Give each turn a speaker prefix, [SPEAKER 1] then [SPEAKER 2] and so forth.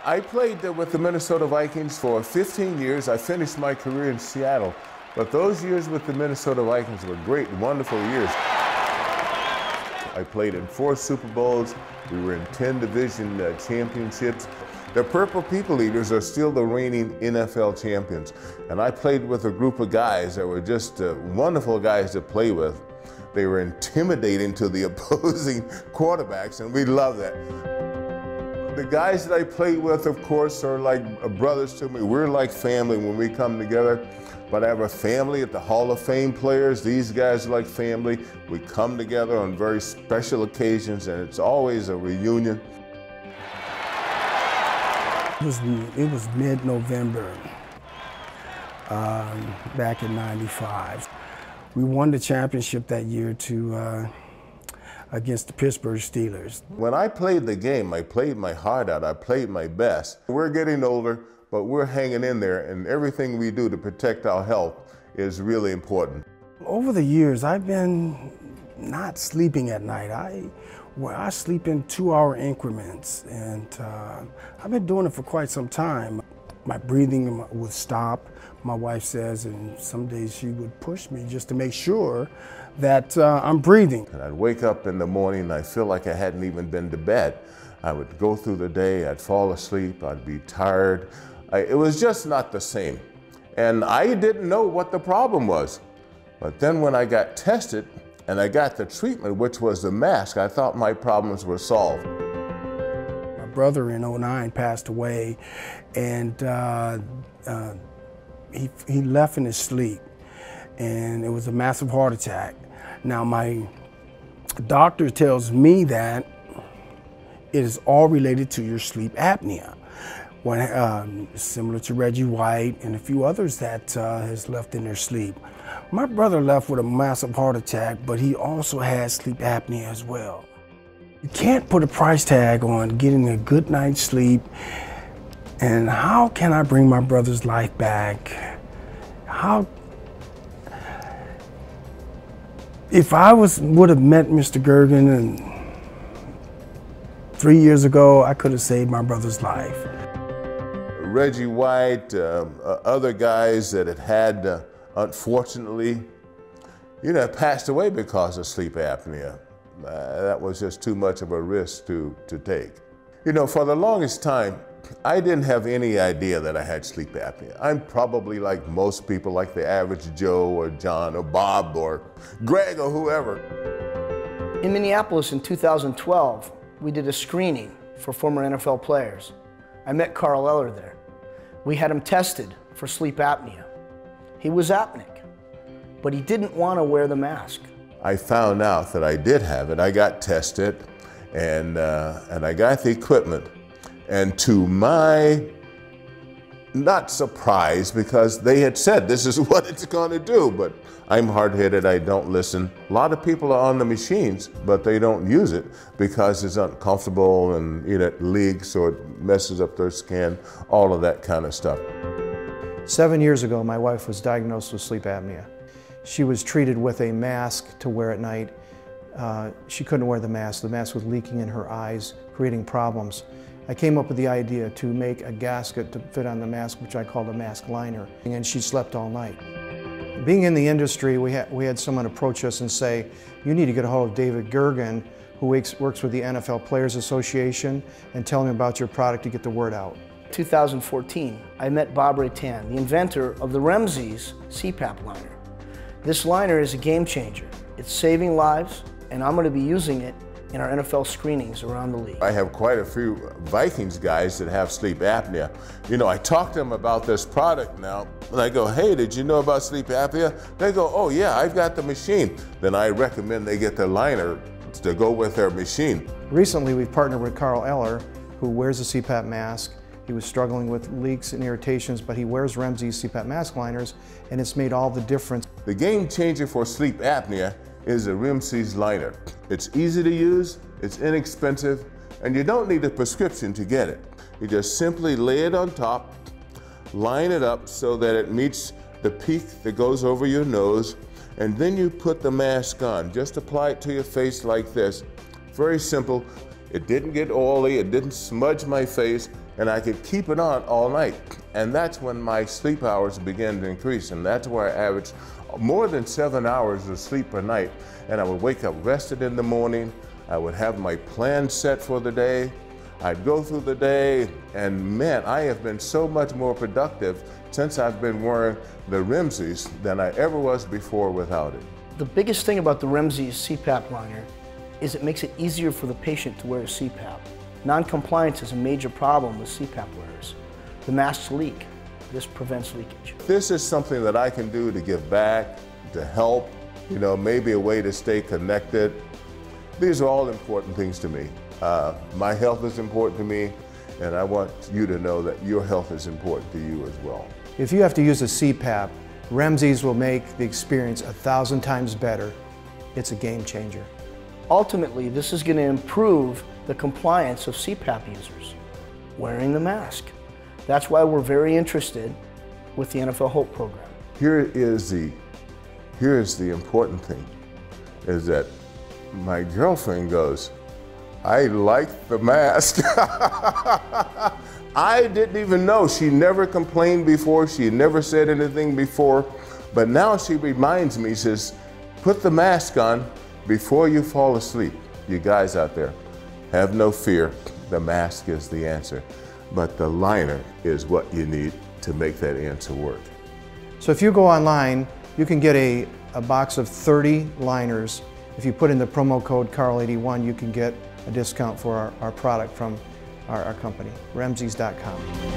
[SPEAKER 1] I played with the Minnesota Vikings for 15 years. I finished my career in Seattle, but those years with the Minnesota Vikings were great, wonderful years. I played in 4 Super Bowls. We were in 10 division championships. The Purple People Eaters are still the reigning NFL champions. And I played with a group of guys that were just wonderful guys to play with. They were intimidating to the opposing quarterbacks, and we love that. The guys that I played with, of course, are like brothers to me. We're like family when we come together. But I have a family at the Hall of Fame players. These guys are like family. We come together on very special occasions, and it's always a reunion.
[SPEAKER 2] It was mid-November, back in '95. We won the championship that year against the Pittsburgh Steelers.
[SPEAKER 1] When I played the game, I played my heart out. I played my best. We're getting older, but we're hanging in there, and everything we do to protect our health is really important.
[SPEAKER 2] Over the years, I've been not sleeping at night. I sleep in 2-hour increments, and I've been doing it for quite some time. My breathing would stop, my wife says, and some days she would push me just to make sure that I'm breathing.
[SPEAKER 1] And I'd wake up in the morning and I feel like I hadn't even been to bed. I would go through the day, I'd fall asleep, I'd be tired. It was just not the same. And I didn't know what the problem was. But then when I got tested and I got the treatment, which was the mask, I thought my problems were solved.
[SPEAKER 2] My brother in '09 passed away, and he left in his sleep, and it was a massive heart attack. Now my doctor tells me that it is all related to your sleep apnea. Similar to Reggie White and a few others that has left in their sleep. My brother left with a massive heart attack, but he also had sleep apnea as well. You can't put a price tag on getting a good night's sleep. And how can I bring my brother's life back? If I would have met Mr. Gergen 3 years ago, I could have saved my brother's life.
[SPEAKER 1] Reggie White, other guys that had unfortunately, passed away because of sleep apnea. That was just too much of a risk to take. For the longest time, I didn't have any idea that I had sleep apnea. I'm probably like most people, like the average Joe or John or Bob or Greg or whoever.
[SPEAKER 3] In Minneapolis in 2012, we did a screening for former NFL players. I met Carl Eller there. We had him tested for sleep apnea. He was apneic, but he didn't want to wear the mask.
[SPEAKER 1] I found out that I did have it. I got tested, and I got the equipment. And to my, not surprise, because they had said this is what it's going to do, but I'm hard-headed, I don't listen. A lot of people are on the machines, but they don't use it because it's uncomfortable and it leaks or it messes up their skin, all of that kind of stuff.
[SPEAKER 4] 7 years ago, my wife was diagnosed with sleep apnea. She was treated with a mask to wear at night. She couldn't wear the mask. The mask was leaking in her eyes, creating problems. I came up with the idea to make a gasket to fit on the mask, which I called a mask liner, and she slept all night. Being in the industry, we had someone approach us and say, you need to get a hold of David Gergen, who works with the NFL Players Association, and tell him about your product to get the word out.
[SPEAKER 3] 2014, I met Bob Ratan, the inventor of the RemZzzs CPAP liner. This liner is a game changer. It's saving lives, and I'm going to be using it in our NFL screenings around the league. I
[SPEAKER 1] have quite a few Vikings guys that have sleep apnea. I talk to them about this product now, and I go, hey, did you know about sleep apnea? They go, oh yeah, I've got the machine. Then I recommend they get the liner to go with their machine.
[SPEAKER 4] Recently, we've partnered with Carl Eller, who wears a CPAP mask. He was struggling with leaks and irritations, but he wears RemZzzs CPAP mask liners, and it's made all the difference.
[SPEAKER 1] The game changer for sleep apnea is a RemZzzs liner. It's easy to use, it's inexpensive, and you don't need a prescription to get it. You just simply lay it on top, line it up so that it meets the peak that goes over your nose, and then you put the mask on. Just apply it to your face like this. Very simple. It didn't get oily, it didn't smudge my face. and I could keep it on all night. And that's when my sleep hours began to increase, and that's where I averaged more than 7 hours of sleep per night. And I would wake up rested in the morning. I would have my plan set for the day. I'd go through the day, and man, I have been so much more productive since I've been wearing the RemZzzs than I ever was before without it.
[SPEAKER 3] The biggest thing about the RemZzzs CPAP liner is it makes it easier for the patient to wear a CPAP. Non-compliance is a major problem with CPAP wearers. The masks leak. This prevents leakage.
[SPEAKER 1] This is something that I can do to give back, to help, you know, maybe a way to stay connected. These are all important things to me. My health is important to me, and I want you to know that your health is important to you as well.
[SPEAKER 4] If you have to use a CPAP, RemZzzs will make the experience 1,000 times better. It's a game changer.
[SPEAKER 3] Ultimately, this is going to improve the compliance of CPAP users wearing the mask. That's why we're very interested with the NFL Hope program.
[SPEAKER 1] Here's the important thing, is that my girlfriend goes, I like the mask. I didn't even know. She never complained before. She never said anything before. But now she reminds me, says, put the mask on before you fall asleep. You guys out there, have no fear. The mask is the answer. But the liner is what you need to make that answer work.
[SPEAKER 4] So if you go online, you can get a box of 30 liners. If you put in the promo code Carl81, you can get a discount for our product from our company, RemZzzs.com.